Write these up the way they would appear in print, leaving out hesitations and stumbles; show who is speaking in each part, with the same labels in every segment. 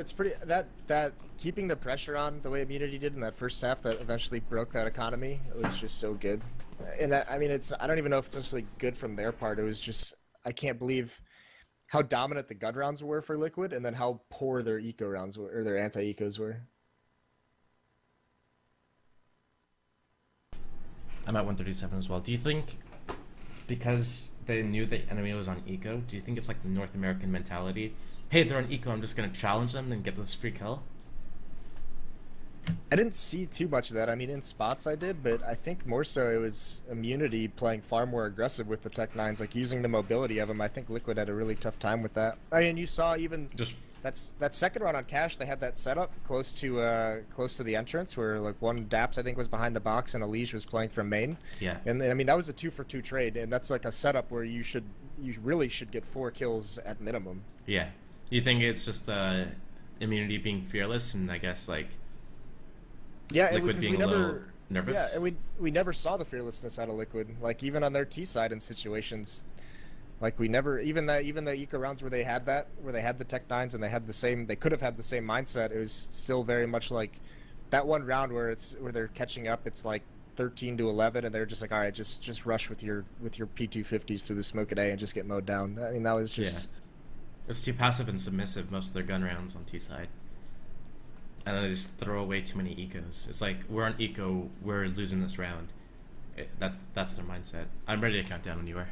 Speaker 1: it's pretty that keeping the pressure on the way Immunity did in that first half that eventually broke that economy. It was just so good. And that, I mean, it's, I don't even know if it's necessarily good from their part. It was just, I can't believe how dominant the gun rounds were for Liquid, and then how poor their eco rounds were, or their anti-ecos were.
Speaker 2: I'm at 137 as well. Do you think because they knew the enemy was on eco, do you think it's like the North American mentality? Hey, they're on eco, I'm just going to challenge them and get this free kill?
Speaker 1: I didn't see too much of that. I mean, in spots I did, but I think more so it was Immunity playing far more aggressive with the Tech 9s, like using the mobility of them. I think Liquid had a really tough time with that. I mean, you saw even
Speaker 2: Just
Speaker 1: that second round on Cash, they had that setup close to the entrance where like one Daps I think was behind the box and Elige was playing from main.
Speaker 2: yeah.
Speaker 1: And I mean that was a 2-for-2 trade, and that's like a setup where you really should get 4 kills at minimum.
Speaker 2: Yeah. You think it's just Immunity being fearless and I guess like
Speaker 1: Yeah,
Speaker 2: Liquid being a little nervous?
Speaker 1: Yeah, and we never saw the fearlessness out of Liquid. Like even on their T side in situations, like we never even the eco rounds where they had the Tech 9s and they could have had the same mindset. It was still very much like that one round where they're catching up. It's like 13-11, and they're just like, all right, just rush with your P250s through the smoke at A and just get mowed down. I mean, that was just.
Speaker 2: Yeah. It's too passive and submissive, most of their gun rounds on T side. And then they just throw away too many ecos. It's like, we're on eco, we're losing this round. That's their mindset. I'm ready to count down when you are.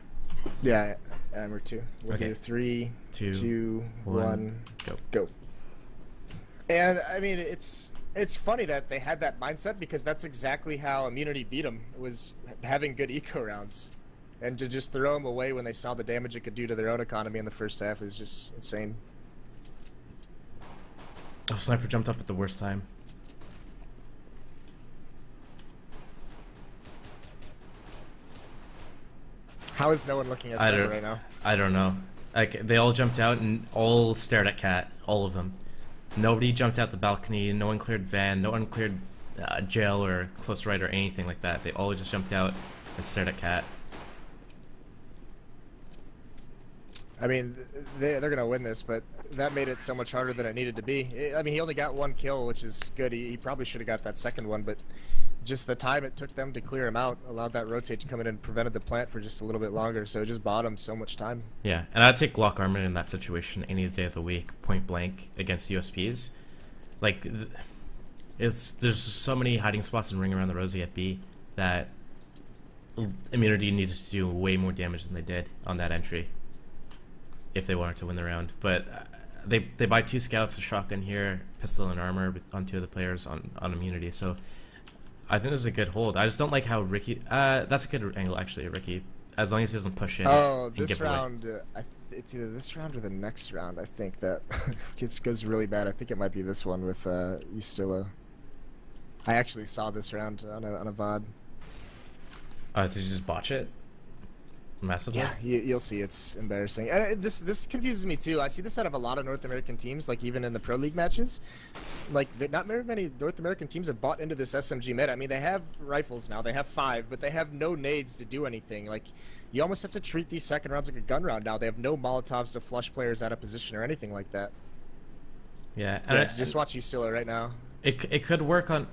Speaker 1: Yeah, and we're 2. We'll
Speaker 2: Okay.
Speaker 1: do 3, 2, 1,
Speaker 2: go.
Speaker 1: go. And I mean, it's funny that they had that mindset because that's exactly how Immunity beat them, was having good eco rounds. And to just throw them away when they saw the damage it could do to their own economy in the first half is just insane.
Speaker 2: Oh, Sniper jumped up at the worst time.
Speaker 1: How is no one looking at Sniper right now?
Speaker 2: I don't know. Like, they all jumped out and all stared at Cat. All of them. Nobody jumped out the balcony. No one cleared van. No one cleared jail or close right or anything like that. They all just jumped out and stared at Cat.
Speaker 1: I mean, they're going to win this, but that made it so much harder than it needed to be. I mean, he only got 1 kill, which is good. He probably should have got that second one, but just the time it took them to clear him out allowed that rotate to come in and prevented the plant for just a little bit longer, so it just bought him so much time.
Speaker 2: Yeah, and I'd take Glock Armin in that situation any day of the week, point blank, against USPs. Like, there's so many hiding spots and ring around the rosy at B that Immunity needs to do way more damage than they did on that entry if they wanted to win the round. But they buy 2 scouts, a shotgun here, pistol and armor on 2 of the players on Immunity, so I think this is a good hold. I just don't like how Ricky... that's a good angle, actually, Ricky. As long as he doesn't push in.
Speaker 1: Oh,
Speaker 2: and
Speaker 1: this
Speaker 2: give away.
Speaker 1: round... it's either this round or the next round, I think, that goes really bad. I think it might be this one with Ustilla. I actually saw this round on a VOD.
Speaker 2: Did you just botch it? Massively?
Speaker 1: Yeah, you'll see. It's embarrassing. And this confuses me too. I see this out of a lot of North American teams, like even in the Pro League matches. Like, not very many North American teams have bought into this SMG meta. I mean, they have rifles now. They have 5, but they have no nades to do anything. Like, you almost have to treat these second rounds like a gun round now. They have no Molotovs to flush players out of position or anything like that.
Speaker 2: Yeah.
Speaker 1: Yeah, just watch Ustilla right now.
Speaker 2: It could work on...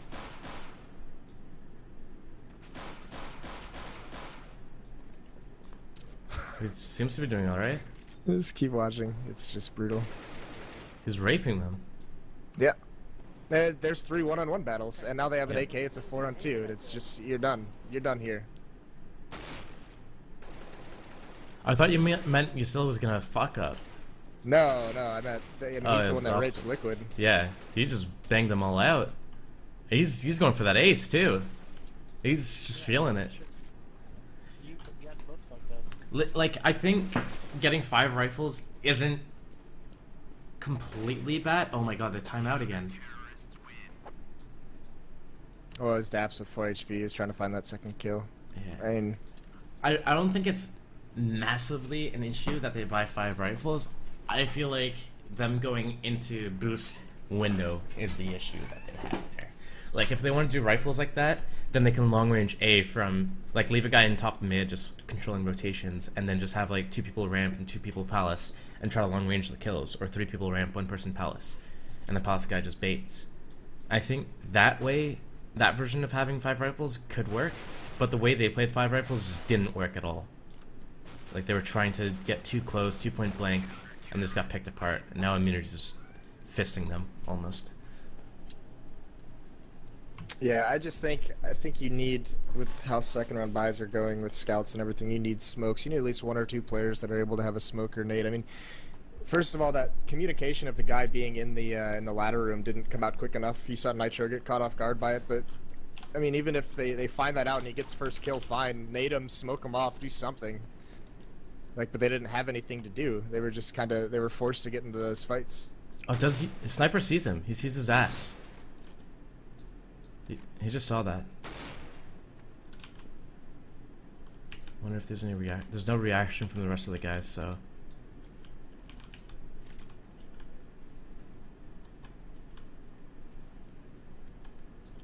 Speaker 2: He seems to be doing alright.
Speaker 1: Just keep watching. It's just brutal.
Speaker 2: He's raping them.
Speaker 1: Yeah. There's 3 one-on-one battles, and now they have an AK. It's a 4-on-2, and it's just, you're done. You're done here.
Speaker 2: I thought you meant you still was gonna fuck up.
Speaker 1: No, I meant he's the one that rapes Liquid.
Speaker 2: Yeah, he just banged them all out. He's going for that ace too. He's just feeling it. Like, I think getting 5 rifles isn't completely bad. Oh my god, the timeout again.
Speaker 1: Oh, his Daps with 4 HP is trying to find that second kill.
Speaker 2: Yeah.
Speaker 1: I mean,
Speaker 2: I don't think it's massively an issue that they buy 5 rifles. I feel like them going into boost window is the issue that they have there. Like, if they want to do rifles like that, then they can long range A from, like, leave a guy in top mid just controlling rotations, and then just have like 2 people ramp and 2 people palace and try to long range the kills, or 3 people ramp, 1 person palace. and the palace guy just baits. I think that way, that version of having 5 rifles could work, but the way they played 5 rifles just didn't work at all. Like, they were trying to get too close, 2 point blank, and just got picked apart. And now Immunity's just fisting them, almost.
Speaker 1: Yeah, I think you need, with how second round buys are going with scouts and everything, you need smokes. You need at least 1 or 2 players that are able to have a smoke or nade. I mean, first of all, that communication of the guy being in the ladder room didn't come out quick enough. You saw Nitro get caught off guard by it, but I mean, even if they find that out and he gets first kill, fine, nade him, smoke him off, do something. Like, but they didn't have anything to do. They were just they were forced to get into those fights.
Speaker 2: Oh, does he? Sniper sees him. He sees his ass. He just saw that. Wonder if there's any there's no reaction from the rest of the guys, so.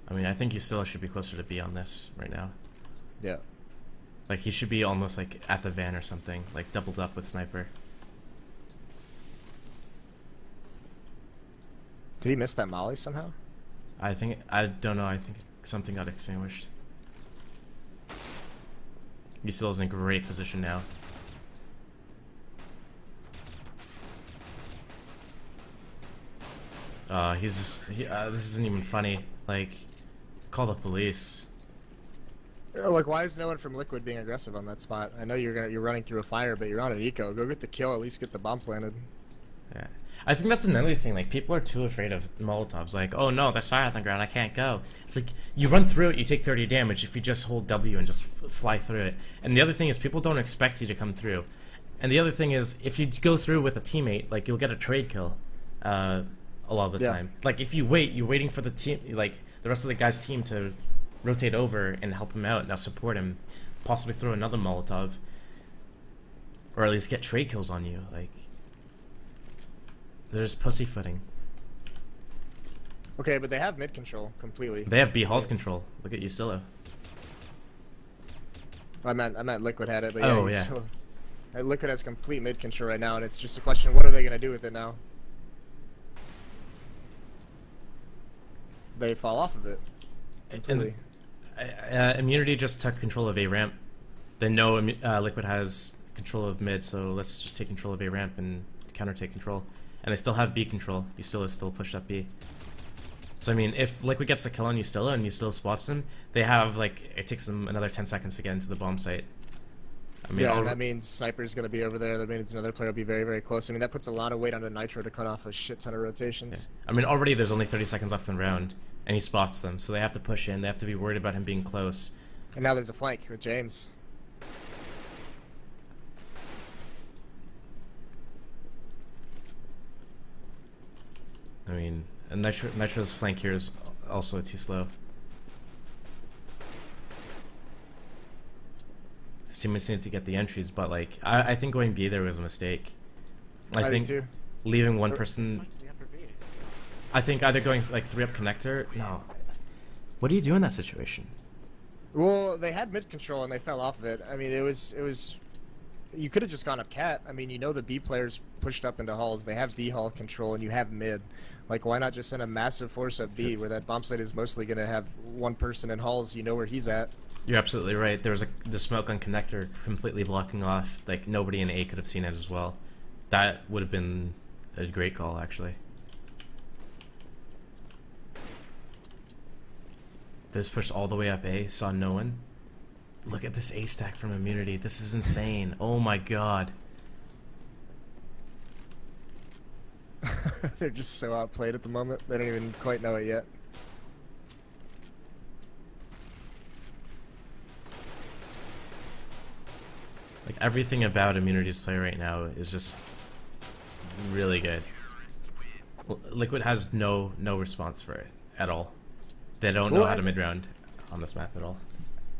Speaker 2: I mean, I think you still should be closer to B on this right now.
Speaker 1: Yeah.
Speaker 2: Like, he should be almost like at the van or something, like doubled up with sniper.
Speaker 1: Did he miss that molly somehow?
Speaker 2: I don't know, I think something got extinguished. He still is in a great position now. He's just, this isn't even funny. Like, call the police.
Speaker 1: Like, why is no one from Liquid being aggressive on that spot? I know you're running through a fire, but you're on an eco. Go get the kill, at least get the bomb planted.
Speaker 2: Yeah. I think that's another thing, like, people are too afraid of Molotovs. Like, oh no, there's fire on the ground, I can't go. It's like, you run through it, you take 30 damage if you just hold W and just fly through it. And the other thing is, people don't expect you to come through. And the other thing is, if you go through with a teammate, like, you'll get a trade kill a lot of the time. Like, if you wait, you're waiting for the team, like, the rest of the guy's team to rotate over and help him out, now support him, possibly throw another Molotov, or at least get trade kills on you. Like, they're just pussyfooting.
Speaker 1: Okay, but they have mid control completely.
Speaker 2: They have B Hall's control. Look at Usilla.
Speaker 1: I meant Liquid had it, but
Speaker 2: yeah.
Speaker 1: Still, Liquid has complete mid control right now, and it's just a question of what are they gonna do with it now? They fall off of it completely.
Speaker 2: Immunity just took control of A ramp. They know Liquid has control of mid, so let's just take control of A ramp and counter take control. And they still have B control. Ustilla is still pushed up B. So I mean, if Liquid gets the kill on Ustilla and Ustilla spots them, they have, like, it takes them another 10 seconds to get into the bomb site. I mean,
Speaker 1: yeah, that means Sniper's going to be over there. That means another player will be very, very close. I mean, that puts a lot of weight onto Nitro to cut off a shit ton of rotations.
Speaker 2: Yeah. I mean, already there's only 30 seconds left in the round, and he spots them, so they have to push in. They have to be worried about him being close.
Speaker 1: And now there's a flank with James.
Speaker 2: I mean, Nitro's flank here is also too slow. His teammates need to get the entries, but, like, I think going B there was a mistake. I think
Speaker 1: too.
Speaker 2: Leaving one person. I think either going like 3-up connector. No. What do you do in that situation?
Speaker 1: Well, they had mid control and they fell off of it. I mean, it was. You could have just gone up cat. I mean, you know the B players pushed up into halls. They have B hall control, and you have mid. Like, why not just send a massive force up B, where that bomb site is mostly going to have one person in halls? You know where he's at. You're
Speaker 2: absolutely right. There was the smoke on connector completely blocking off. Like, nobody in A could have seen it as well. That would have been a great call, actually. This pushed all the way up A, saw no one. Look at this A stack from Immunity. This is insane. Oh my god.
Speaker 1: They're just so outplayed at the moment. They don't even quite know it yet.
Speaker 2: Like, everything about Immunity's play right now is just really good. Liquid has no response for it at all. They don't know how to mid-round on this map at all.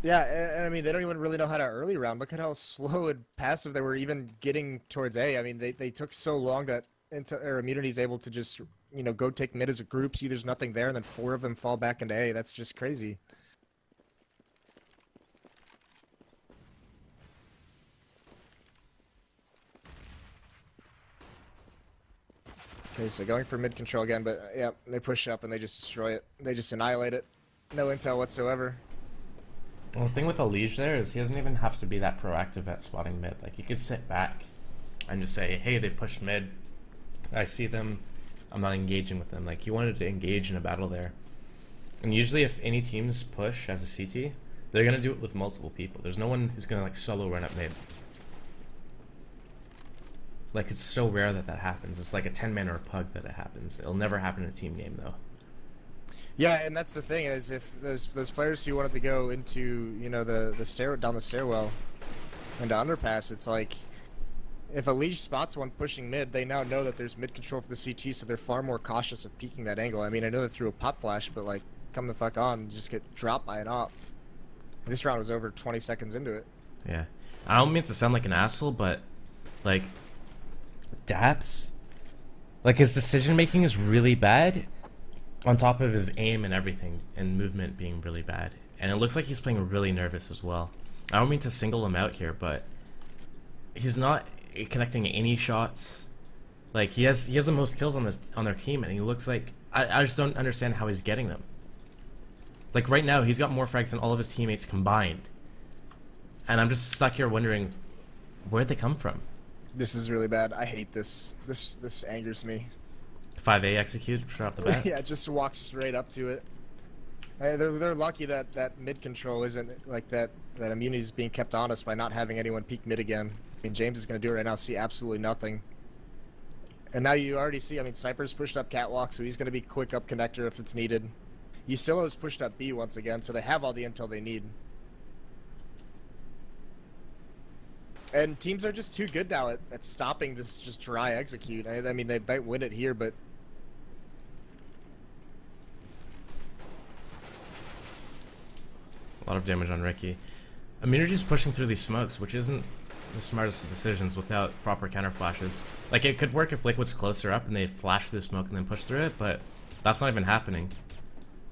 Speaker 1: Yeah, and I mean, they don't even really know how to early round. Look at how slow and passive they were even getting towards A. I mean, they took so long that Immunity's able to just, you know, go take mid as a group, see there's nothing there, and then 4 of them fall back into A. That's just crazy. Okay, so going for mid control again, but yeah, they push up and they just destroy it. They just annihilate it. No intel whatsoever.
Speaker 2: Well, the thing with Elige there is he doesn't even have to be that proactive at spotting mid. Like, he could sit back and just say, hey, they've pushed mid. I see them. I'm not engaging with them. Like, he wanted to engage in a battle there. And usually if any teams push as a CT, they're going to do it with multiple people. There's no one who's going to, like, solo run up mid. Like, it's so rare that that happens. It's like a 10-man or a pug that it happens. It'll never happen in a team game, though.
Speaker 1: Yeah, and that's the thing is if those players who wanted to go into, you know, down the stairwell into underpass, it's like if a Liege spots one pushing mid, they now know that there's mid control for the CT, so they're far more cautious of peeking that angle. I mean, I know they threw a pop flash, but like, come the fuck on, just get dropped by an op. And this round was over 20 seconds into it.
Speaker 2: Yeah, I don't mean to sound like an asshole, but like, Daps, like, his decision making is really bad, on top of his aim and everything, and movement being really bad. And it looks like he's playing really nervous as well. I don't mean to single him out here, but he's not connecting any shots. Like, he has the most kills on their team, and he looks like I just don't understand how he's getting them. Like, right now he's got more frags than all of his teammates combined, and I'm just stuck here wondering where'd they come from.
Speaker 1: This is really bad. I hate this. This angers me.
Speaker 2: 5A execute right off the bat.
Speaker 1: Yeah, just walk straight up to it. They're lucky that mid control isn't like that immunity is being kept honest by not having anyone peek mid again. I mean, James is going to do it right now, see absolutely nothing. And now you already see, I mean, Sniper's pushed up catwalk, so he's going to be quick up connector if it's needed. Yustillo's pushed up B once again, so they have all the intel they need. And teams are just too good now at stopping this just dry execute. I mean, they might win it here, but
Speaker 2: a lot of damage on Ricky. Immunity's pushing through these smokes, which isn't the smartest of decisions without proper counter flashes. Like, it could work if Liquid's closer up and they flash through the smoke and then push through it, but that's not even happening.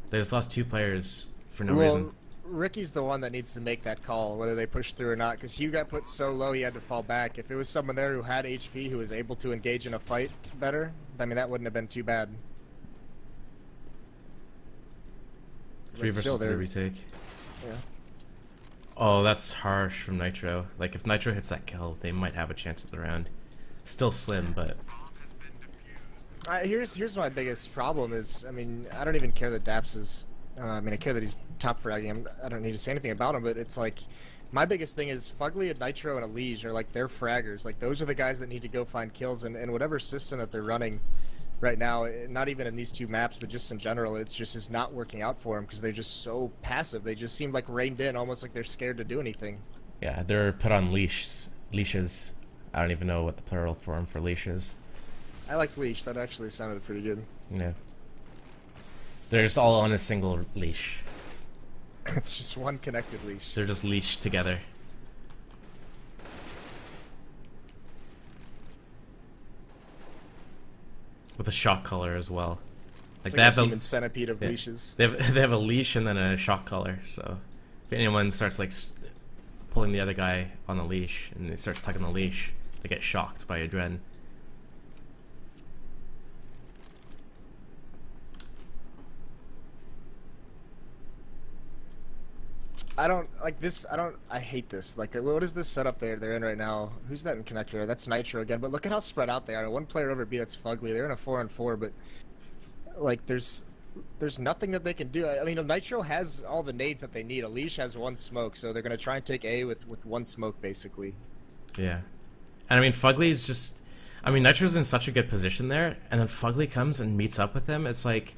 Speaker 2: They just lost 2 players for no reason.
Speaker 1: Ricky's the one that needs to make that call, whether they push through or not, because Hugh got put so low he had to fall back. If it was someone there who had HP, who was able to engage in a fight better, I mean, that wouldn't have been too bad.
Speaker 2: 3 versus 3 retake.
Speaker 1: Yeah.
Speaker 2: Oh, that's harsh from Nitro. Like, if Nitro hits that kill, they might have a chance at the round. Still slim, but...
Speaker 1: Here's my biggest problem is, I mean, I don't even care that Daps is... I mean, I care that he's top fragging. I don't need to say anything about him, but it's like... My biggest thing is Fugly, and Nitro, and Elige are like, they're fraggers. Like, those are the guys that need to go find kills, and whatever system that they're running right now, not even in these 2 maps, but just in general, it's just is not working out for them because they're just so passive. They just seem like reined in, almost like they're scared to do anything.
Speaker 2: Yeah, they're put on leashes. I don't even know what the plural form for leash is.
Speaker 1: I like leash. That actually sounded pretty good.
Speaker 2: Yeah. They're just all on a single leash.
Speaker 1: It's just one connected leash.
Speaker 2: They're just leashed together. With a shock collar as well.
Speaker 1: Like they have a human centipede of leashes.
Speaker 2: They have a leash and then a shock collar. So if anyone starts like pulling the other guy on the leash and they start tugging the leash, they get shocked by adrenaline.
Speaker 1: I don't like this. I hate this. Like, what is this setup they're in right now? Who's that in connector? That's Nitro again. But look at how spread out they are. One player over B, that's Fugly. They're in a 4-on-4, but like there's nothing that they can do. I mean, Nitro has all the nades that they need. Elige has 1 smoke, so they're gonna try and take A with 1 smoke basically.
Speaker 2: Yeah, and I mean Fugly's just. I mean Nitro's in such a good position there, and then Fugly comes and meets up with him. It's like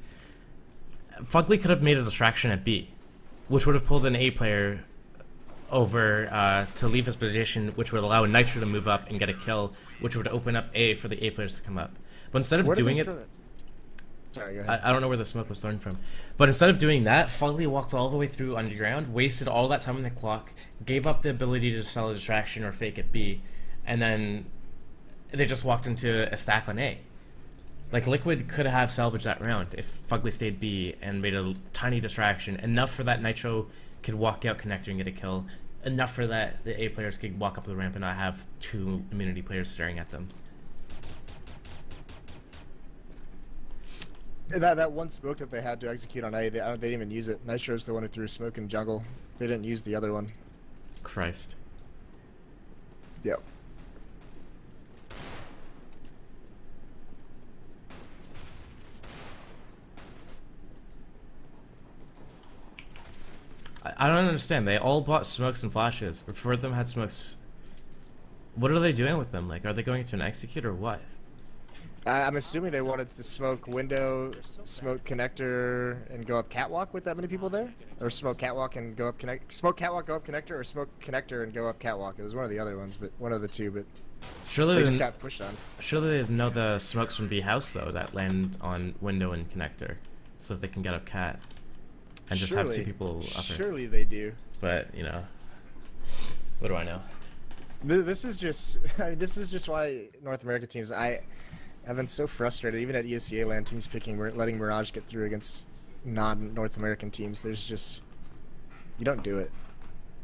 Speaker 2: Fugly could have made a distraction at B, which would have pulled an A player over to leave his position, which would allow Nitro to move up and get a kill, which would open up A for the A players to come up. But instead of doing it...
Speaker 1: Sorry, go ahead.
Speaker 2: I don't know where the smoke was thrown from. But instead of doing that, Fugly walked all the way through underground, wasted all that time on the clock, gave up the ability to sell a distraction or fake at B, and then they just walked into a stack on A. Like, Liquid could have salvaged that round if Fugly stayed B and made a tiny distraction, enough for that Nitro could walk out connector and get a kill, enough for that the A players could walk up the ramp and not have 2 immunity players staring at them.
Speaker 1: That one smoke that they had to execute on A, they didn't even use it. Nitro's the one who threw smoke in jungle. They didn't use the other one.
Speaker 2: Christ.
Speaker 1: Yep.
Speaker 2: I don't understand. They all bought smokes and flashes. Or four of them had smokes. What are they doing with them? Like, are they going to an execute or what?
Speaker 1: I'm assuming they wanted to smoke window, smoke connector, and go up catwalk with that many people there? Or smoke catwalk and go up smoke catwalk, go up connector, or smoke connector and go up catwalk. It was one of the other ones, but one of the two, but
Speaker 2: surely
Speaker 1: they just got pushed on.
Speaker 2: Surely they know the smokes from B house though that land on window and connector, so that they can get up cat and just have two people up there.
Speaker 1: Surely they do.
Speaker 2: But you know, what do I know?
Speaker 1: This is just this is just why North American teams. I've been so frustrated, even at ESEA land, teams letting Mirage get through against non-North American teams. There's just, you don't do it.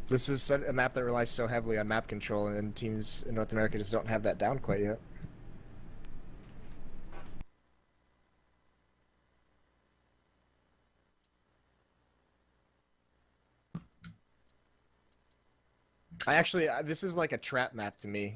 Speaker 1: This is a map that relies so heavily on map control, and teams in North America just don't have that down quite yet. This is like a trap map to me.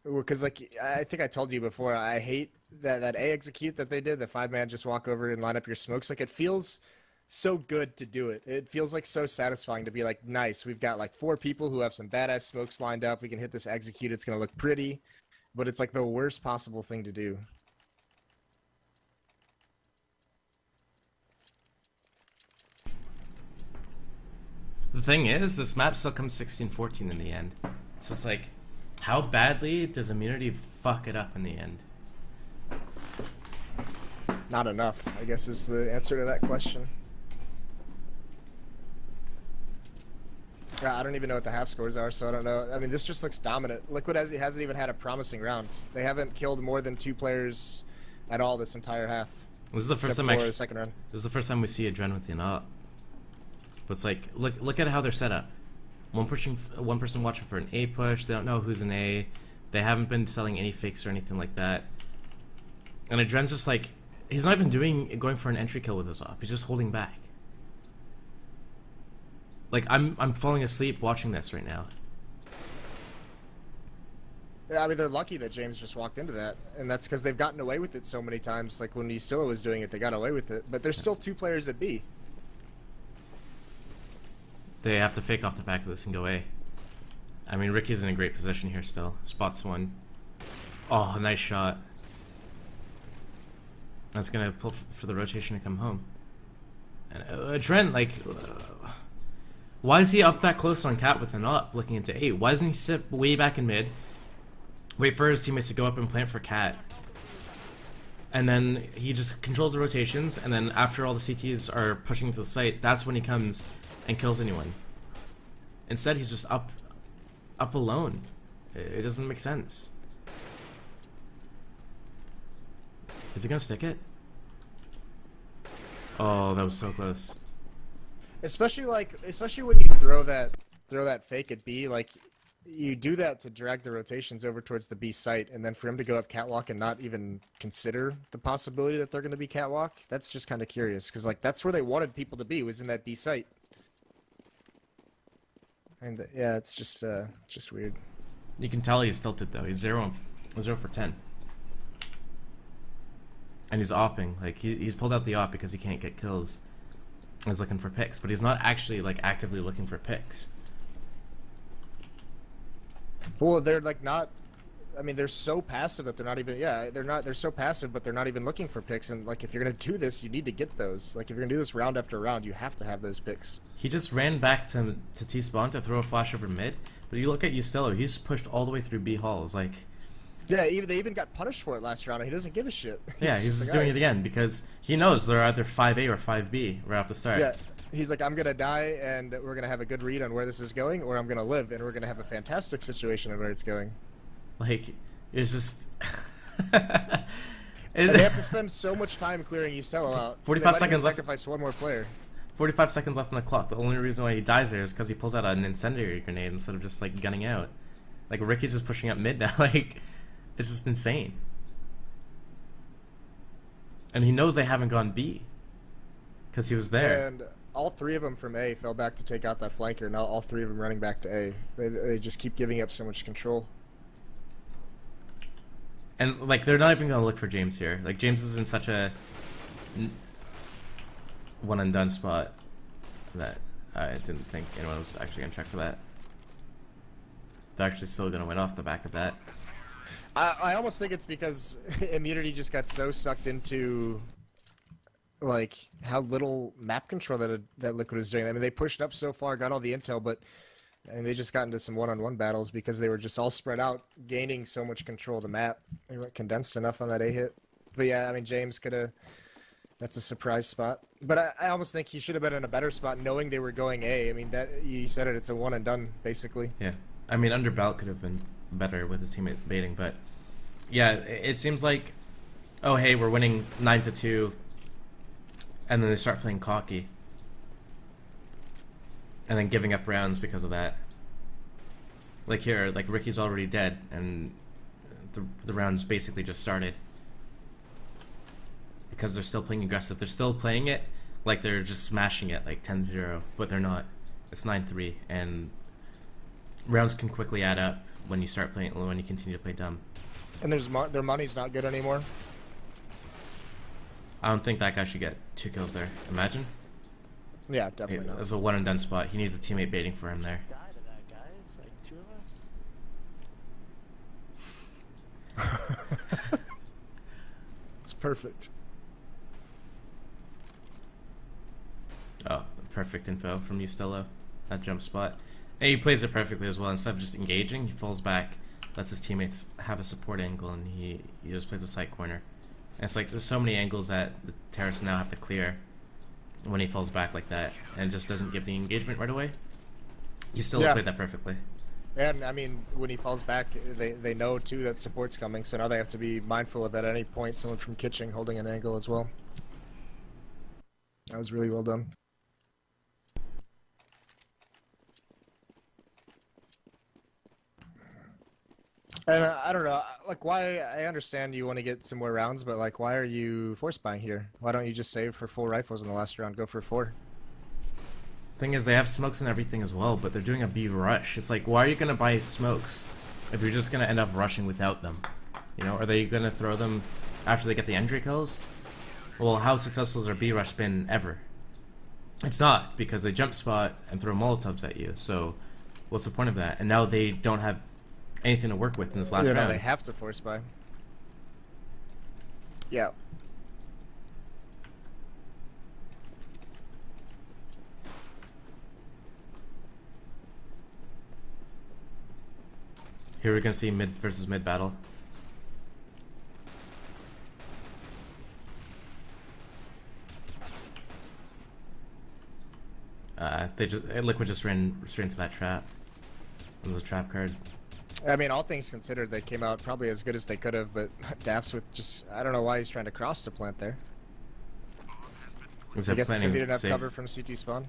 Speaker 1: Because, like, I think I told you before, I hate that A execute that they did, the 5-man just walk over and line up your smokes. Like, it feels so good to do it. It feels like so satisfying to be like, nice, we've got like 4 people who have some badass smokes lined up. We can hit this execute. It's going to look pretty. But it's like the worst possible thing to do.
Speaker 2: The thing is, this map still comes 16-14 in the end. So it's like, how badly does immunity fuck it up in the end?
Speaker 1: Not enough, I guess, is the answer to that question. I don't even know what the half scores are, so I don't know. I mean, this just looks dominant. Liquid hasn't even had a promising round. They haven't killed more than 2 players at all this entire half.
Speaker 2: This is the first time
Speaker 1: the second round.
Speaker 2: This is the first time we see Adren with the up. But it's like, look at how they're set up. One person watching for an A push. They don't know who's an A. They haven't been selling any fakes or anything like that. And Adren's just like, he's not even going for an entry kill with his op. He's just holding back. Like, I'm falling asleep watching this right now.
Speaker 1: Yeah, I mean, they're lucky that James just walked into that, and that's because they've gotten away with it so many times. Like, when Estilla was doing it, they got away with it. But there's still 2 players at B.
Speaker 2: They have to fake off the back of this and go A. I mean, Ricky's in a great position here still. Spots one. Oh, nice shot. That's going to pull for the rotation to come home. And Trent, like, why is he up that close on Cat with an up looking into A? Why doesn't he sit way back in mid, wait for his teammates to go up and plant for Cat? And then he just controls the rotations, and then after all the CTs are pushing into the site, that's when he comes and kills anyone. Instead, he's just up alone. It doesn't make sense. Is he gonna stick it? Oh, that was so close.
Speaker 1: Especially when you throw that fake at B, like, you do that to drag the rotations over towards the B site, and then for him to go up catwalk and not even consider the possibility that they're going to be catwalk, that's just kind of curious, because like that's where they wanted people to be, was in that B site. And yeah, it's just weird.
Speaker 2: You can tell he's tilted though. He's 0 for 10, and he's opping. Like he's pulled out the op because he can't get kills. He's looking for picks, but he's not actually like actively looking for picks.
Speaker 1: Well, they're like not. I mean, they're so passive that they're not even. Yeah, they're so passive, but they're not even looking for picks. And like, if you're gonna do this, you need to get those. Like, if you're gonna do this round after round, you have to have those picks.
Speaker 2: He just ran back to T spawn to throw a flash over mid, but you look at Ustello, he's pushed all the way through B halls. Like,
Speaker 1: yeah, they even got punished for it last round, and he doesn't give a shit.
Speaker 2: Yeah, he's just doing it again because he knows they're either 5A or 5B right off the start.
Speaker 1: Yeah. He's like, I'm going to die, and we're going to have a good read on where this is going, or I'm going to live, and we're going to have a fantastic situation on where it's going.
Speaker 2: Like, it's just...
Speaker 1: and they have to spend so much time clearing Ustello out.
Speaker 2: 45 seconds left.
Speaker 1: Sacrifice one more player.
Speaker 2: 45 seconds left on the clock. The only reason why he dies there is because he pulls out an incendiary grenade instead of just, like, gunning out. Like, Ricky's just pushing up mid now. Like, it's just insane. And he knows they haven't gone B. Because he was there.
Speaker 1: And all 3 of them from A fell back to take out that flanker. Now all 3 of them running back to A. They just keep giving up so much control.
Speaker 2: And, like, they're not even going to look for James here. Like, James is in such a one-and-done spot that I didn't think anyone was actually going to check for that. They're actually still going to win off the back of that.
Speaker 1: I almost think it's because Immunity just got so sucked into, like, how little map control that Liquid is doing. I mean, they pushed up so far, got all the intel, but they just got into some one-on-one battles because they were just all spread out, gaining so much control of the map. They weren't condensed enough on that A hit. But yeah, I mean, James could have... That's a surprise spot. But I almost think he should have been in a better spot knowing they were going A. I mean, that you said it, it's a one-and-done, basically.
Speaker 2: Yeah. I mean, under Belt could have been better with his teammate baiting, but... Yeah, it seems like... Oh, hey, we're winning 9-2. And then they start playing cocky. And then giving up rounds because of that. Like here, like Ricky's already dead, and the rounds basically just started. Because they're still playing aggressive. They're still playing it like they're just smashing it, like 10-0, but they're not. It's 9-3, and rounds can quickly add up when you start playing, when you continue to play dumb.
Speaker 1: And their money's not good anymore.
Speaker 2: I don't think that guy should get 2 kills there. Imagine.
Speaker 1: Yeah, definitely not.
Speaker 2: It's a one-and-done spot. He needs a teammate baiting for him there.
Speaker 3: Die to that, guys. Like 2 of us.
Speaker 1: It's perfect.
Speaker 2: Oh, perfect info from Ustello. That jump spot. And he plays it perfectly as well. Instead of just engaging, he falls back, lets his teammates have a support angle, and he just plays a side corner. And it's like there's so many angles that the terrorists now have to clear when he falls back like that, and just doesn't give the engagement right away. He still played that perfectly.
Speaker 1: And I mean, when he falls back, they know too that support's coming, so now they have to be mindful of at any point someone from Kitching holding an angle as well. That was really well done. And I don't know, like, why, I understand you want to get some more rounds, but like, why are you force buying here? Why don't you just save for 4 rifles in the last round, go for 4?
Speaker 2: Thing is, they have smokes and everything as well, but they're doing a B rush. It's like, why are you going to buy smokes if you're just going to end up rushing without them? You know, are they going to throw them after they get the entry kills? Well, how successful has their B rush been ever? It's not, because they jump spot and throw Molotovs at you, so what's the point of that? And now they don't have anything to work with in this last round.
Speaker 1: No, they have to force buy. Yeah.
Speaker 2: Here we're gonna see mid versus mid battle. Liquid just ran straight into that trap. It was a trap card.
Speaker 1: I mean, all things considered, they came out probably as good as they could have, but Daps with just, I don't know why he's trying to cross the plant there. I guess it's because he didn't have cover from CT spawn.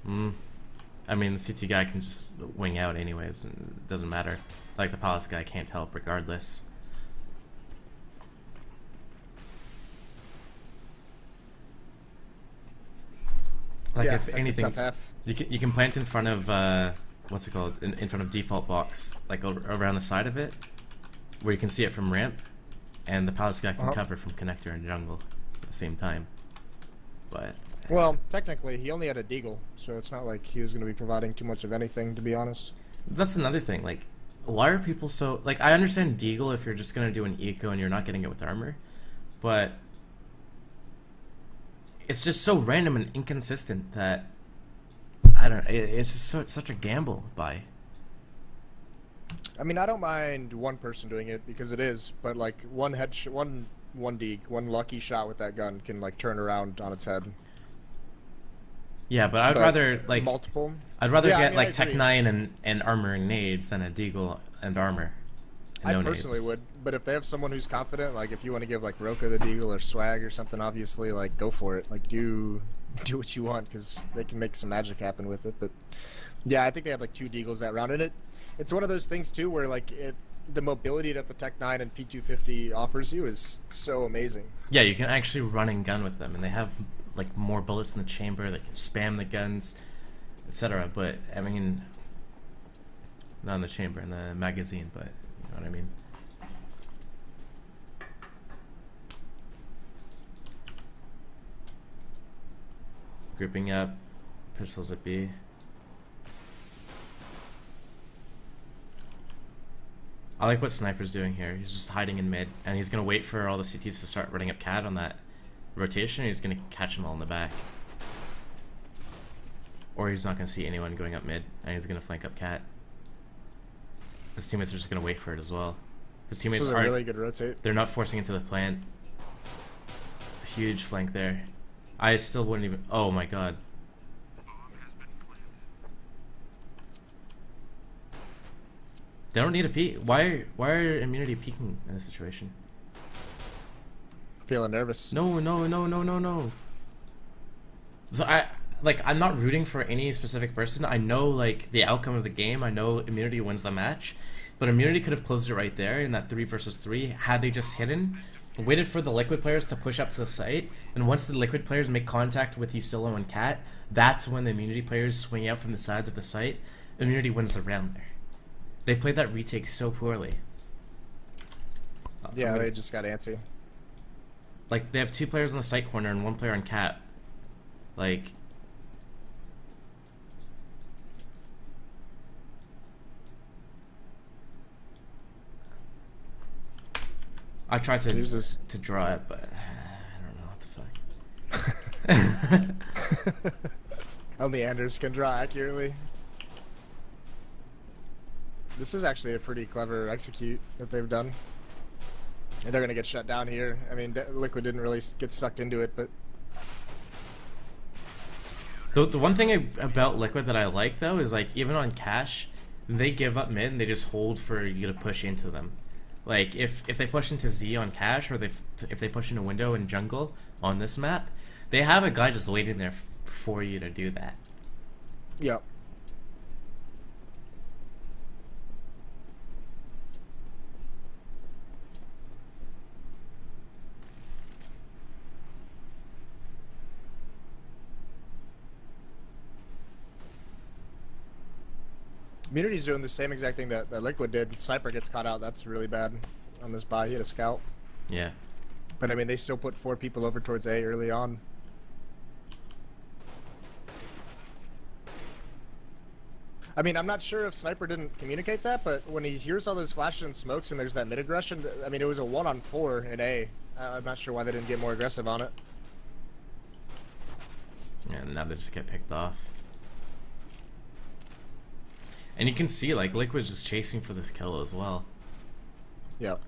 Speaker 2: I mean, the CT guy can just wing out anyways, and it doesn't matter. Like, the Palace guy can't help regardless. Like,
Speaker 1: yeah,
Speaker 2: if
Speaker 1: that's
Speaker 2: anything,
Speaker 1: a tough half.
Speaker 2: you can plant in front of what's it called? In front of default box, like around the side of it, where you can see it from ramp, and the Palace guy can cover from connector and jungle at the same time. But
Speaker 1: well, technically, he only had a deagle, so it's not like he was going to be providing too much of anything, to be honest.
Speaker 2: That's another thing. Like, why are people so like? I understand deagle if you're just going to do an eco and you're not getting it with armor, but it's just so random and inconsistent that I don't. It's just such a gamble buy.
Speaker 1: I mean, I don't mind one person doing it because it is, but like one lucky shot with that gun can like turn around on its head.
Speaker 2: Yeah, but I'd rather like
Speaker 1: multiple.
Speaker 2: I'd rather get like Tech 9 and armor and nades than a deagle and armor. And
Speaker 1: I personally would, but if they have someone who's confident, like if you want to give like Roka the deagle or swag or something, obviously like go for it. Like do what you want because they can make some magic happen with it. But yeah, I think they had like 2 deagles that round, and it's one of those things too where like the mobility that the Tech 9 and P250 offers you is so amazing.
Speaker 2: Yeah, you can actually run and gun with them, and they have like more bullets in the chamber. They can spam the guns, etc. But I mean, not in the chamber, in the magazine. But you know what I mean. Grouping up, pistols at B. I like what Sniper's doing here. He's just hiding in mid, and he's gonna wait for all the CTs to start running up Cat on that rotation, and he's gonna catch them all in the back. Or he's not gonna see anyone going up mid, and he's gonna flank up Cat. His teammates are just gonna wait for it as well. His teammates
Speaker 1: are really good rotate.
Speaker 2: They're not forcing into the plant. Huge flank there. I still wouldn't even. Oh my god. They don't need a peek. Why are immunity peeking in this situation?
Speaker 1: Feeling nervous.
Speaker 2: No. So I'm not rooting for any specific person. I know like the outcome of the game. I know immunity wins the match, but immunity could have closed it right there in that 3 versus 3 had they just hidden, waited for the liquid players to push up to the site, and once the liquid players make contact with Ustillo and Cat, that's when the immunity players swing out from the sides of the site. Immunity wins the round there. They played that retake so poorly.
Speaker 1: Yeah, they just got antsy.
Speaker 2: Like, they have 2 players on the site corner and 1 player on Cat. Like... I tried to draw it, but I don't know what the fuck.
Speaker 1: Only Anders can draw accurately. This is actually a pretty clever execute that they've done. And they're going to get shut down here. I mean, Liquid didn't really get sucked into it, but...
Speaker 2: The one thing about Liquid that I like, though, is, like, even on Cash, they give up mid and they just hold for you to push into them. Like, if they push into Z on Cash, or if they push into Window and Jungle on this map, they have a guy just waiting there for you to do that.
Speaker 1: Yep. Immunity's doing the same exact thing that Liquid did. Sniper gets caught out. That's really bad on this buy. He had a scout.
Speaker 2: Yeah.
Speaker 1: But I mean, they still put 4 people over towards A early on. I mean, I'm not sure if Sniper didn't communicate that, but when he hears all those flashes and smokes and there's that mid aggression, I mean, it was a 1-on-4 in A. I'm not sure why they didn't get more aggressive on it.
Speaker 2: Yeah, now they just get picked off. And you can see, like, Liquid's just chasing for this kill as well.
Speaker 1: Yep.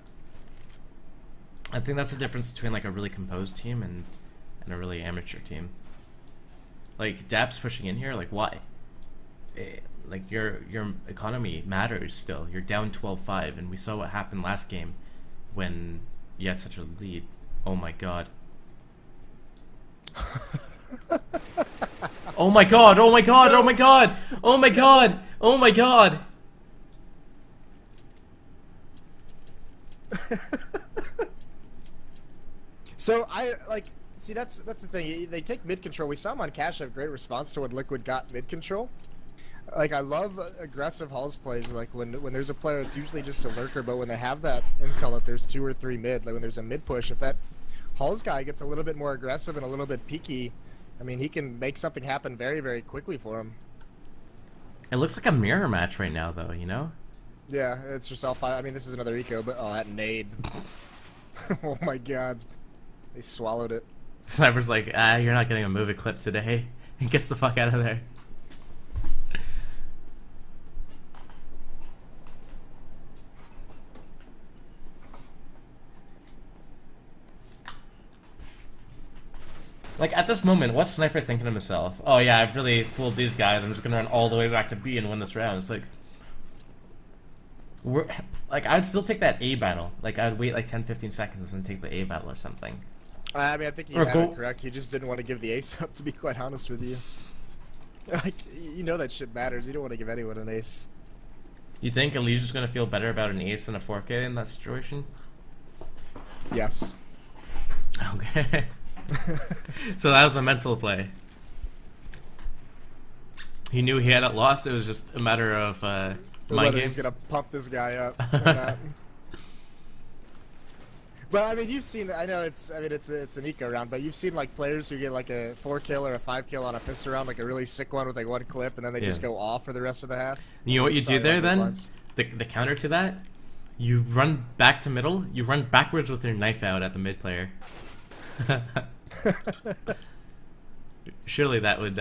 Speaker 2: I think that's the difference between, like, a really composed team and a really amateur team. Like, Dap's pushing in here, like, why? Like, your economy matters still. You're down 12-5, and we saw what happened last game when you had such a lead. Oh my god. Oh my god, oh my god, oh my god, oh my god, oh my god.
Speaker 1: So see, that's the thing. They take mid control. We saw them on Cash have great response to when Liquid got mid control. Like, I love aggressive Halls plays, like when there's a player that's usually just a lurker, but when they have that intel that there's 2 or 3 mid, like when there's a mid push, if that Halls guy gets a little bit more aggressive and a little bit peaky, I mean, he can make something happen very, very quickly for him.
Speaker 2: It looks like a mirror match right now, though, you know?
Speaker 1: Yeah, it's just all 5. I mean, this is another eco, but oh, that nade. Oh my god. They swallowed it.
Speaker 2: Sniper's like, you're not getting a movie clip today. He gets the fuck out of there. Like, at this moment, what's Sniper thinking to himself? Oh yeah, I've really fooled these guys. I'm just gonna run all the way back to B and win this round. It's like... I'd still take that A battle. Like, I'd wait like 10-15 seconds and take the A battle or something.
Speaker 1: I mean, I think you had it correct. You just didn't want to give the ace up, to be quite honest with you. Like, you know that shit matters. You don't want to give anyone an ace.
Speaker 2: You think Alicia's gonna feel better about an ace than a 4K in that situation?
Speaker 1: Yes.
Speaker 2: Okay. So that was a mental play. He knew he had it lost. It was just a matter of mind
Speaker 1: whether
Speaker 2: games.
Speaker 1: he's gonna pump this guy up or not. But I mean, you've seen. I know it's an eco round, but you've seen like players who get like a 4 kill or a 5 kill on a pistol round, like a really sick one with like one clip, and then they just go off for the rest of the half.
Speaker 2: You know what you do there then?
Speaker 1: Lines.
Speaker 2: The counter to that, you run back to middle. You run backwards with your knife out at the mid player. Surely that would.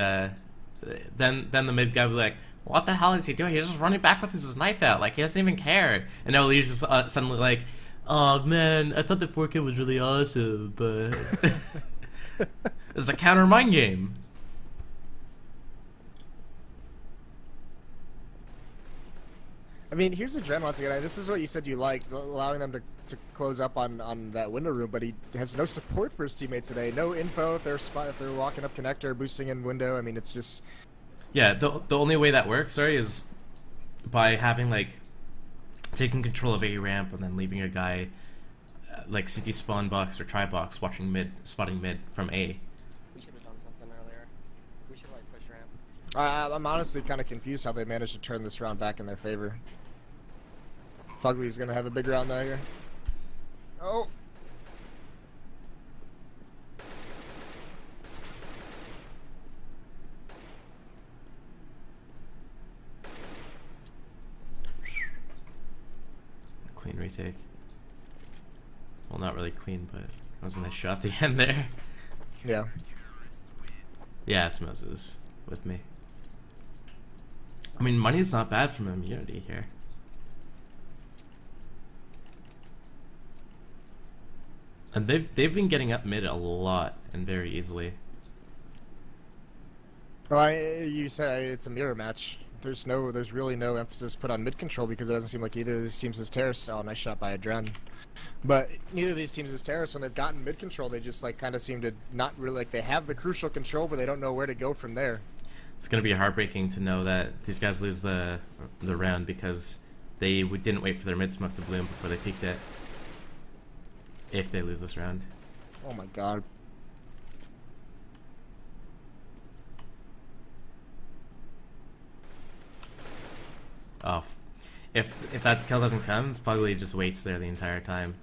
Speaker 2: Then the mid guy would be like, "What the hell is he doing? He's just running back with his knife out. Like he doesn't even care." And now he's just suddenly like, "Oh man, I thought the 4K was really awesome, but it's a counter mind game."
Speaker 1: I mean, here's a Dren once again. This is what you said you liked, allowing them to close up on that window room, but he has no support for his teammates today. No info if they're walking up connector, boosting in window. I mean, it's just...
Speaker 2: Yeah, the only way that works, sorry, is by having, like, taking control of A ramp and then leaving a guy, like, CT spawn box or try box, watching mid, spotting mid from A.
Speaker 4: We should have done something earlier. We should, like, push ramp.
Speaker 1: I'm honestly kind of confused how they managed to turn this round back in their favor. Fugly's gonna have a big round though here. Oh!
Speaker 2: Clean retake. Well, not really clean, but it was a nice shot at the end there.
Speaker 1: Yeah.
Speaker 2: Yeah, it's Moses with me. I mean, money's not bad from immunity here. And they've been getting up mid a lot and very easily.
Speaker 1: Well, you said it's a mirror match. There's really no emphasis put on mid control because it doesn't seem like either of these teams is terrorist. Oh, nice shot by a Dren. But neither of these teams is terrorist. When they've gotten mid control, they just like kind of seem to not really like they have the crucial control, but they don't know where to go from there.
Speaker 2: It's gonna be heartbreaking to know that these guys lose the round because they didn't wait for their mid smoke to bloom before they peeked it. If they lose this round.
Speaker 1: Oh my god.
Speaker 2: Oh, if that kill doesn't come, Fugly just waits there the entire time.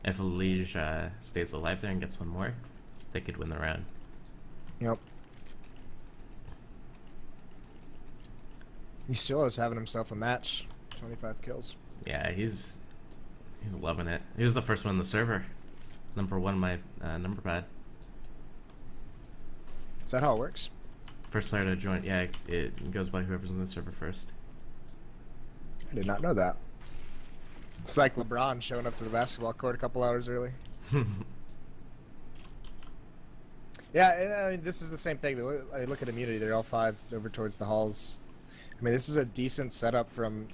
Speaker 2: If Liege stays alive there and gets one more, they could win the round.
Speaker 1: Yep. He still is having himself a match. 25 kills.
Speaker 2: Yeah, he's loving it. He was the first one on the server. Number one, my number pad.
Speaker 1: Is that how it works?
Speaker 2: First player to join. Yeah, it goes by whoever's on the server first.
Speaker 1: I did not know that. It's like LeBron showing up to the basketball court a couple hours early. Yeah, and I mean, this is the same thing. I look at immunity; they're all 5 over towards the halls. I mean, this is a decent setup from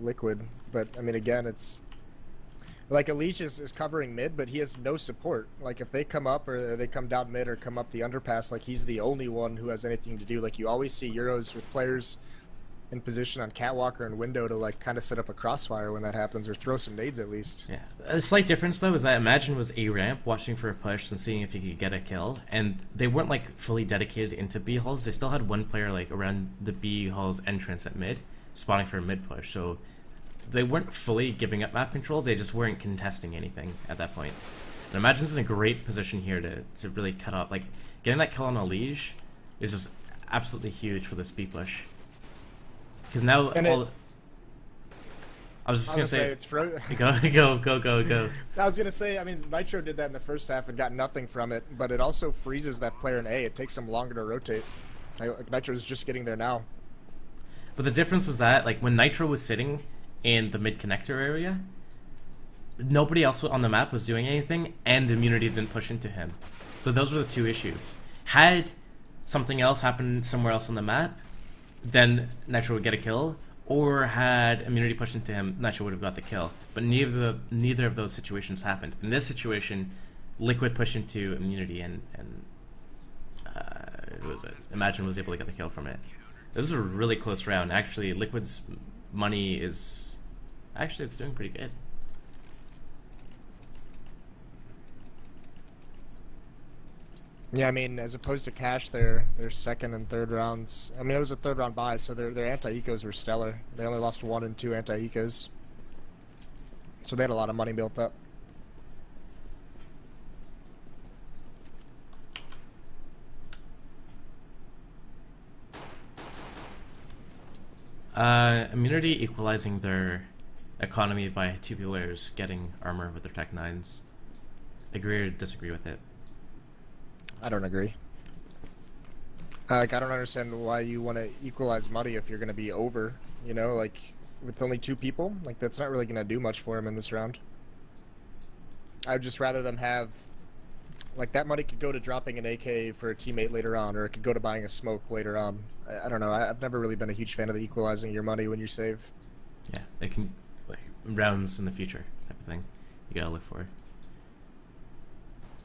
Speaker 1: Liquid, but I mean, again, it's like Elite is covering mid, but he has no support. Like if they come up or they come down mid or come up the underpass, like he's the only one who has anything to do. Like you always see Euros with players in position on catwalk or in window to like kind of set up a crossfire when that happens, or throw some nades at least.
Speaker 2: Yeah. A slight difference though is that Imagine was A ramp watching for a push and seeing if he could get a kill, and they weren't like fully dedicated into B halls. They still had one player like around the B halls entrance at mid, spotting for a mid push. So they weren't fully giving up map control. They just weren't contesting anything at that point. And Imagine's in a great position here to really cut off. Like getting that kill on a Liege is just absolutely huge for this B push. Because now I was just gonna say
Speaker 1: it's
Speaker 2: go.
Speaker 1: I was gonna say, I mean, Nitro did that in the first half and got nothing from it, but it also freezes that player in A. It takes them longer to rotate. Like Nitro's just getting there now.
Speaker 2: But the difference was that, like, when Nitro was sitting in the mid connector area, nobody else on the map was doing anything, and immunity didn't push into him. So those were the two issues. Had something else happened somewhere else on the map, then Nitro would get a kill, or had immunity pushed into him, Nitro would have got the kill. But neither of those situations happened. In this situation, Liquid pushed into immunity, and Imagine was able to get the kill from it. This is a really close round. Actually, Liquid's money is... Actually, it's doing pretty good.
Speaker 1: Yeah, I mean, as opposed to Cash, their second and third rounds. I mean, it was a third round bye, so their anti-ecos were stellar. They only lost 1 and 2 anti-ecos, so they had a lot of money built up.
Speaker 2: Immunity equalizing their economy by 2 players getting armor with their Tech 9s. Agree or disagree with it?
Speaker 1: I don't agree. Like, I don't understand why you want to equalize money if you're going to be over, you know, like, with only 2 people. Like, that's not really going to do much for him in this round. I would just rather them have, like, that money could go to dropping an AK for a teammate later on, or it could go to buying a smoke later on. I don't know. I've never really been a huge fan of the equalizing your money when you save.
Speaker 2: Yeah, it can, like, rounds in the future type of thing. You gotta look for.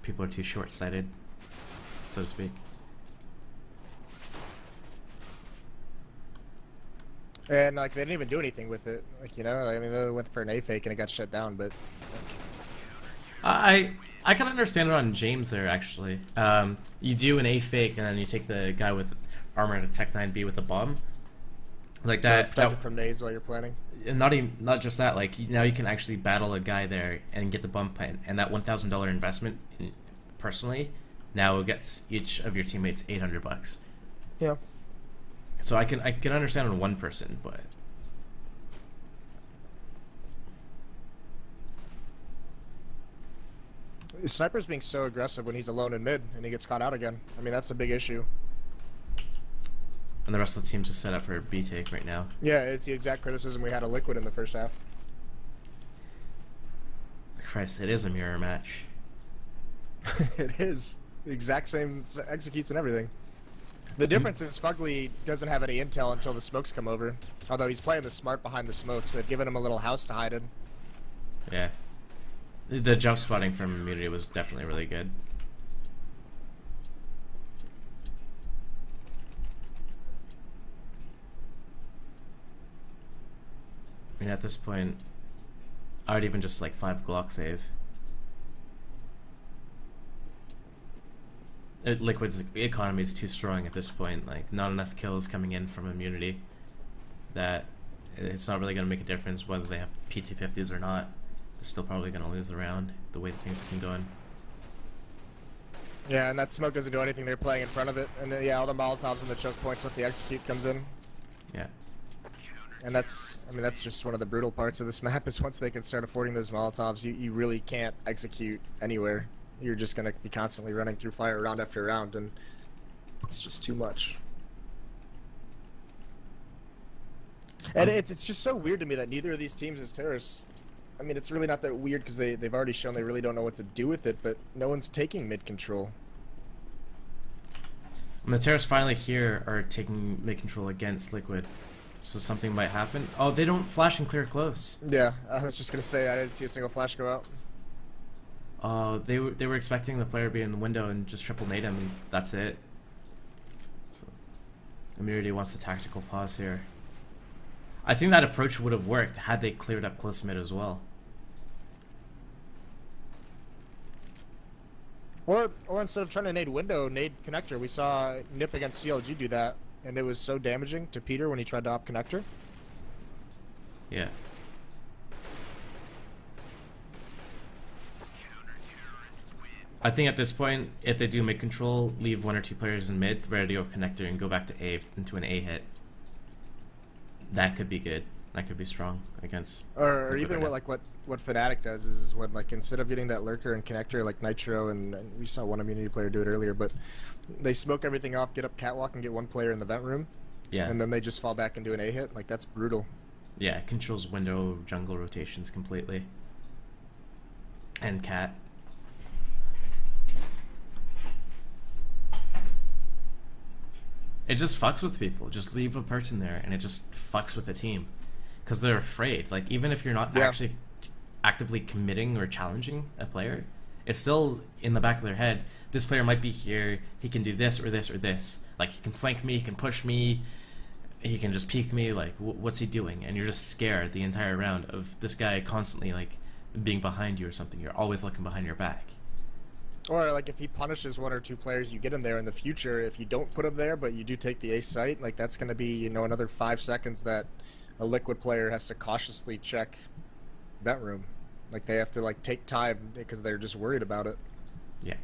Speaker 2: People are too short-sighted, so to speak.
Speaker 1: And, like, they didn't even do anything with it. Like, you know, I mean, they went for an A fake and it got shut down, but...
Speaker 2: I can understand it on James there, actually. You do an A fake and then you take the guy with armor and a Tech 9B with a bomb. Like
Speaker 1: so
Speaker 2: that...
Speaker 1: protected from nades while you're planning.
Speaker 2: And not just that, like, now you can actually battle a guy there and get the bump in, and that $1,000 investment, personally, now gets each of your teammates $800.
Speaker 1: Yeah.
Speaker 2: So I can understand on one person, but
Speaker 1: Sniper's being so aggressive when he's alone in mid and he gets caught out again. I mean, that's a big issue.
Speaker 2: and the rest of the team's just set up for a B take right now.
Speaker 1: Yeah, it's the exact criticism we had of Liquid in the first half.
Speaker 2: Christ, it is a mirror match.
Speaker 1: It is. The exact same executes and everything. The difference is Fugly doesn't have any intel until the smokes come over. Although he's playing the smart behind the smokes. They've given him a little house to hide in.
Speaker 2: Yeah. The jump spotting from Immunity was definitely really good. I mean, at this point, I would even just like 5 Glock save. Liquid's economy is too strong at this point. Like, not enough kills coming in from Immunity that it's not really going to make a difference whether they have PT50s or not. They're still probably going to lose the round the way things have been going.
Speaker 1: Yeah, and that smoke doesn't do anything. They're playing in front of it. And yeah, all the Molotovs and the choke points with the execute comes in.
Speaker 2: Yeah.
Speaker 1: And that's, I mean, that's just one of the brutal parts of this map is once they can start affording those Molotovs, you really can't execute anywhere. You're just going to be constantly running through fire round after round, and it's just too much. And it's just so weird to me that neither of these teams is terrorists. I mean, it's really not that weird because they've already shown they really don't know what to do with it, but no one's taking mid control.
Speaker 2: And the terrorists finally here are taking mid control against Liquid. So something might happen. Oh, they don't flash and clear close.
Speaker 1: Yeah, I was just going to say I didn't see a single flash go out.
Speaker 2: They were expecting the player to be in the window and just triple nade him, and that's it. So, Immunity wants the tactical pause here. I think that approach would have worked had they cleared up close mid as well.
Speaker 1: Or instead of trying to nade window, nade connector. We saw Nip against CLG do that, and it was so damaging to Peter when he tried to op connector.
Speaker 2: Yeah. I think at this point, if they do mid control, leave 1 or 2 players in mid, ready to go connector and go back to A into an A hit. That could be good. That could be strong against.
Speaker 1: Or even what Fnatic does is when, like, instead of getting that lurker and connector like Nitro, and we saw one Immunity player do it earlier, but they smoke everything off, get up catwalk, and get 1 player in the vent room.
Speaker 2: Yeah.
Speaker 1: And then they just fall back and do an A hit. Like, that's brutal.
Speaker 2: Yeah, it controls window jungle rotations completely. And cat. It just fucks with people. Just leave a person there, and it just fucks with the team. Because they're afraid. Like, even if you're not actually actively committing or challenging a player, it's still in the back of their head, this player might be here, he can do this or this or this. Like, he can flank me, he can push me, he can just peek me, like, what's he doing? And you're just scared the entire round of this guy constantly, like, being behind you or something. You're always looking behind your back.
Speaker 1: Or like if he punishes 1 or 2 players, you get him there in the future. If you don't put him there, but you do take the ace site, like that's going to be, you know, another 5 seconds that a liquid player has to cautiously check bet room. Like they have to like take time because they're just worried about it.
Speaker 2: Yeah.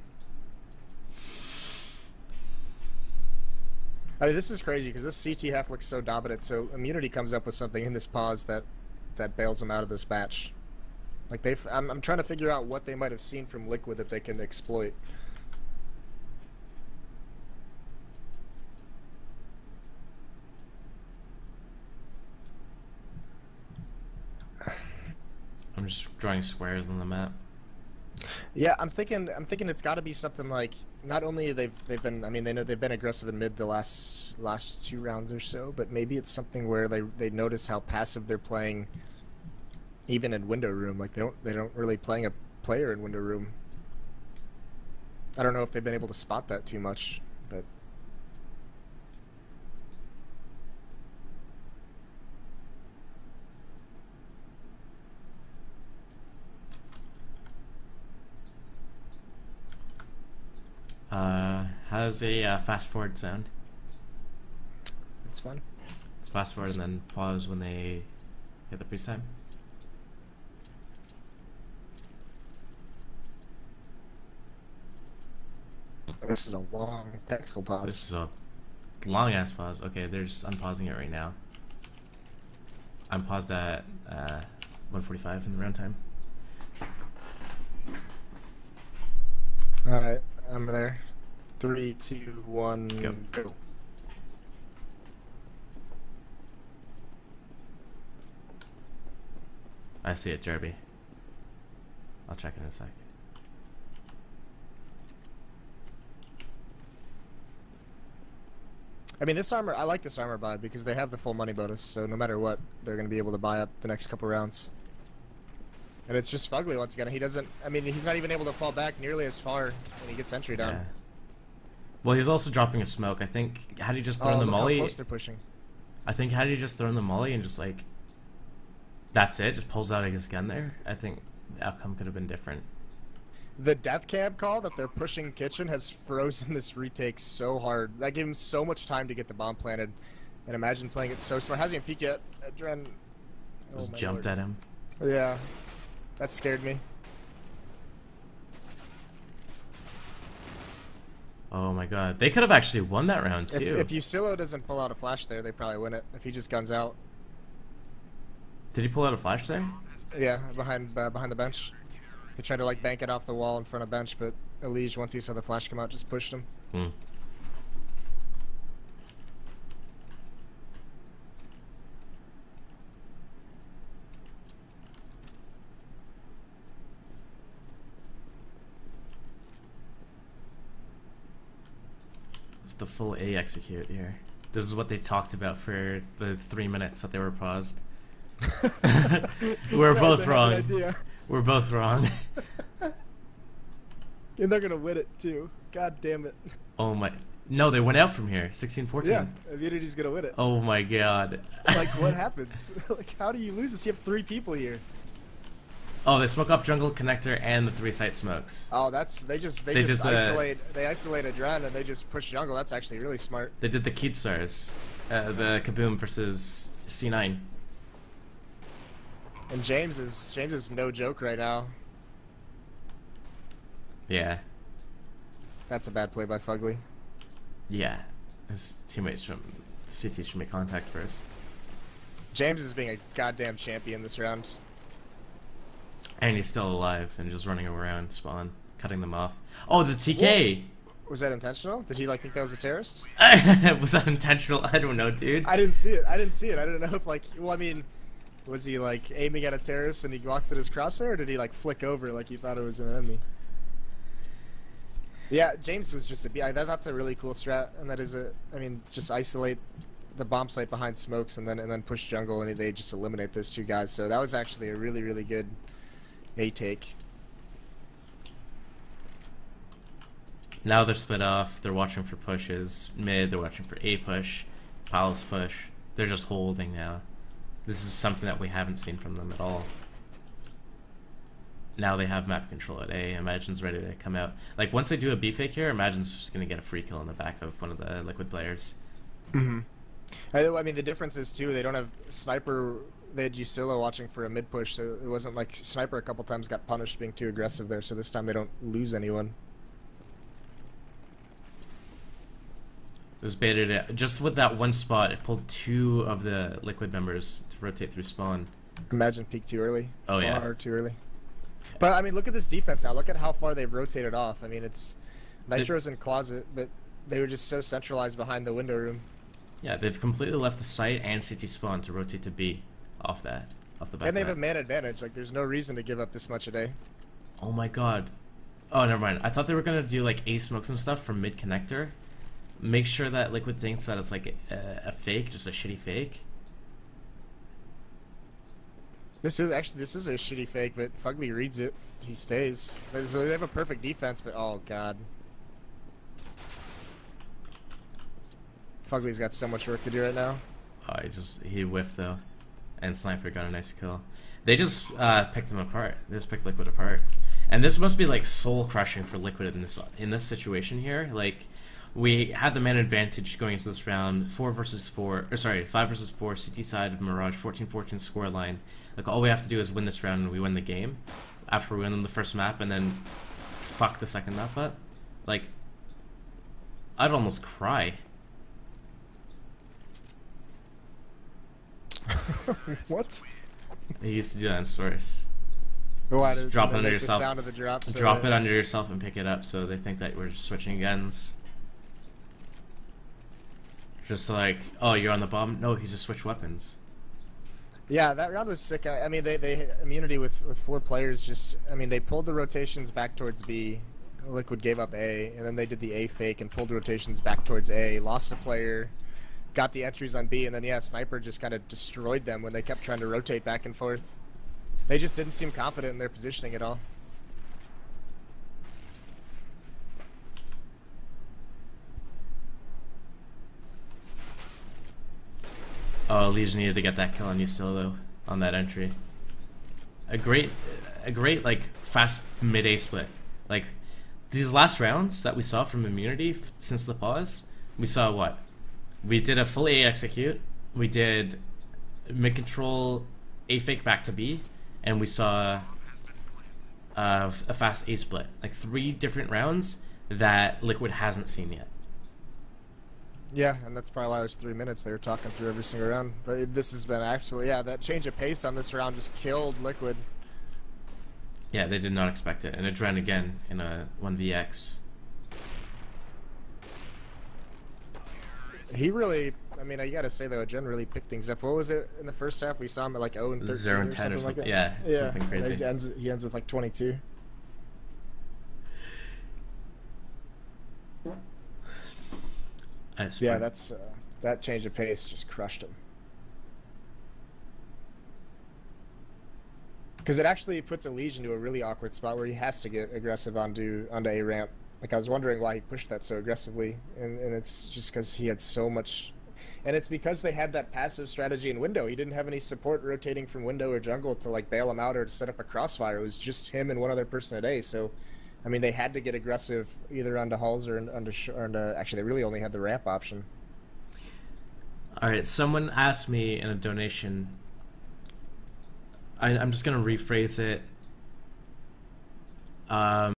Speaker 1: I mean, this is crazy because this CT half looks so dominant. So Immunity comes up with something in this pause that bails them out of this match. Like I'm trying to figure out what they might have seen from Liquid that they can exploit.
Speaker 2: I'm just drawing squares on the map.
Speaker 1: Yeah, I'm thinking it's got to be something like not only they've been, I mean, they know they've been aggressive in mid the last 2 rounds or so, but maybe it's something where they notice how passive they're playing even in window room. Like they don't really playing a player in window room. I don't know if they've been able to spot that too much, but
Speaker 2: how does a fast forward sound?
Speaker 1: it's fun.
Speaker 2: It's fast forward and then pause when they hit the freeze time.
Speaker 1: This is a long technical pause.
Speaker 2: This is a long ass pause. Okay, they're just unpausing it right now. I'm paused at 1:45 in the round time.
Speaker 1: Alright, I'm there. 3, 2, 1, go.
Speaker 2: I see it, Jerby. I'll check in a sec.
Speaker 1: I mean, this armor, I like this armor buy because they have the full money bonus, so no matter what, they're going to be able to buy up the next couple rounds. And it's just Fugly once again. He doesn't, I mean, he's not even able to fall back nearly as far when he gets entry down.
Speaker 2: Yeah. Well, he's also dropping a smoke. I think, had he just thrown the
Speaker 1: look
Speaker 2: molly...
Speaker 1: how close they're pushing.
Speaker 2: I think had he just thrown the molly and just, like, that's it, just pulls out his gun there, I think the outcome could have been different.
Speaker 1: The death cab call that they're pushing kitchen has frozen this retake so hard. That gave him so much time to get the bomb planted. And imagine playing it so smart. Hasn't even peeked yet. Dren
Speaker 2: Just jumped at him.
Speaker 1: Yeah. That scared me.
Speaker 2: Oh my god. They could have actually won that round too.
Speaker 1: If Yusilo doesn't pull out a flash there, they probably win it. If he just guns out.
Speaker 2: Did he pull out a flash there?
Speaker 1: Yeah, behind the bench. He tried to like bank it off the wall in front of bench, but Elige, once he saw the flash come out, just pushed him.
Speaker 2: It's the full A execute here. This is what they talked about for the 3 minutes that they were paused. We're both wrong. We're both wrong.
Speaker 1: And they're gonna win it too. God damn it.
Speaker 2: Oh my... No, they went out from here. 16-14.
Speaker 1: Yeah, Immunity's gonna win it.
Speaker 2: Oh my god.
Speaker 1: Like, what happens? Like, how do you lose this? You have 3 people here.
Speaker 2: Oh, they smoke off jungle connector and the 3 site smokes.
Speaker 1: Oh, that's they just isolate a Dren and they just push jungle. That's actually really smart.
Speaker 2: They did the Keatsars, the Kaboom versus C9.
Speaker 1: And James is no joke right now.
Speaker 2: Yeah.
Speaker 1: That's a bad play by Fugly.
Speaker 2: Yeah. His teammates from CT should make contact first.
Speaker 1: James is being a goddamn champion this round.
Speaker 2: And he's still alive and just running around spawn, cutting them off. Oh, the TK!
Speaker 1: Was that intentional? Did he like think that was a terrorist?
Speaker 2: Was that intentional? I don't know, dude.
Speaker 1: I didn't see it. I don't know if like, well, I mean, was he like aiming at a terrorist and he walks at his crosshair, or did he like flick over like he thought it was an enemy? Yeah, James was just that's a really cool strat, and that is I mean, just isolate the bomb site behind smokes and then push jungle, and they just eliminate those 2 guys. So that was actually a really, really good A take.
Speaker 2: Now they're split off. They're watching for pushes. Mid, they're watching for A push. Palace push. they're just holding now. This is something that we haven't seen from them at all. Now they have map control at A. Imagine's ready to come out. Like, once they do a B fake here, Imagine's just going to get a free kill in the back of one of the Liquid players.
Speaker 1: Mm-hmm. I mean, the difference is, too, they don't have Sniper. They had Usilla watching for a mid push, so it wasn't like Sniper a couple times got punished being too aggressive there, so this time they don't lose anyone.
Speaker 2: This baited it. Just with that one spot, it pulled 2 of the Liquid members to rotate through spawn.
Speaker 1: Imagine peaked too early.
Speaker 2: Oh, yeah.
Speaker 1: Far too early. But, I mean, look at this defense now. Look at how far they've rotated off. I mean, it's Nitro's in closet, but they were just so centralized behind the window room.
Speaker 2: Yeah, they've completely left the site and CT spawn to rotate to B off the back.
Speaker 1: And they have a man advantage. Like, there's no reason to give up this much a day.
Speaker 2: Oh my god. Oh, never mind. I thought they were going to do, like, A smokes and stuff from mid connector. Make sure that Liquid thinks that it's, like, a fake, just a shitty fake.
Speaker 1: This is a shitty fake, but Fugly reads it. He stays. So they have a perfect defense, but oh god. Fugly's got so much work to do right now.
Speaker 2: Oh, he whiffed though, and Sniper got a nice kill. They just picked them apart. They just picked Liquid apart, and this must be like soul crushing for Liquid in this situation here. Like, we had the man advantage going into this round, 5 versus 4 CT side of Mirage, 14-14 score line. Like, all we have to do is win this round and we win the game after we win the first map and then fuck the second map up. Like, I'd almost cry.
Speaker 1: What?
Speaker 2: They used to do that in Source.
Speaker 1: Why,
Speaker 2: Drop it under
Speaker 1: the
Speaker 2: yourself.
Speaker 1: sound of the drop, so
Speaker 2: Drop it under yourself and pick it up, so they think that we're just switching guns. Just like, oh, you're on the bomb? No, he's just switched weapons.
Speaker 1: Yeah, that round was sick. I mean, they immunity with 4 players. Just, I mean, they pulled the rotations back towards B. Liquid gave up A, and then they did the A fake and pulled rotations back towards A. Lost a player, got the entries on B, and then yeah, Sniper just kind of destroyed them when they kept trying to rotate back and forth. They just didn't seem confident in their positioning at all.
Speaker 2: Oh, Legion needed to get that kill on Usilla though, on that entry. A great like fast mid A split. Like, these last rounds that we saw from Immunity since the pause, we saw what? We did a full A execute, we did mid control A fake back to B, and we saw a fast A split. Like, 3 different rounds that Liquid hasn't seen yet.
Speaker 1: Yeah, and that's probably why it was 3 minutes. They were talking through every single round. But this has been actually, yeah, that change of pace on this round just killed Liquid.
Speaker 2: Yeah, they did not expect it, and it ran again in a 1vx.
Speaker 1: He really, I mean, you gotta say though, Jen really picked things up. What was it in the first half? We saw him at like 0 and 13
Speaker 2: 0 and 10
Speaker 1: or something like that.
Speaker 2: Yeah, something crazy.
Speaker 1: He ends with like 22. Yeah, that's that change of pace just crushed him. Because it actually puts a Legion to a really awkward spot where he has to get aggressive onto A ramp. Like, I was wondering why he pushed that so aggressively, and it's just because he had so much. And it's because they had that passive strategy in window. He didn't have any support rotating from window or jungle to like bail him out or to set up a crossfire. It was just him and one other person at A. So, I mean, they had to get aggressive either onto Hulls or onto actually, they really only had the ramp option.
Speaker 2: Alright, someone asked me in a donation, I'm just going to rephrase it.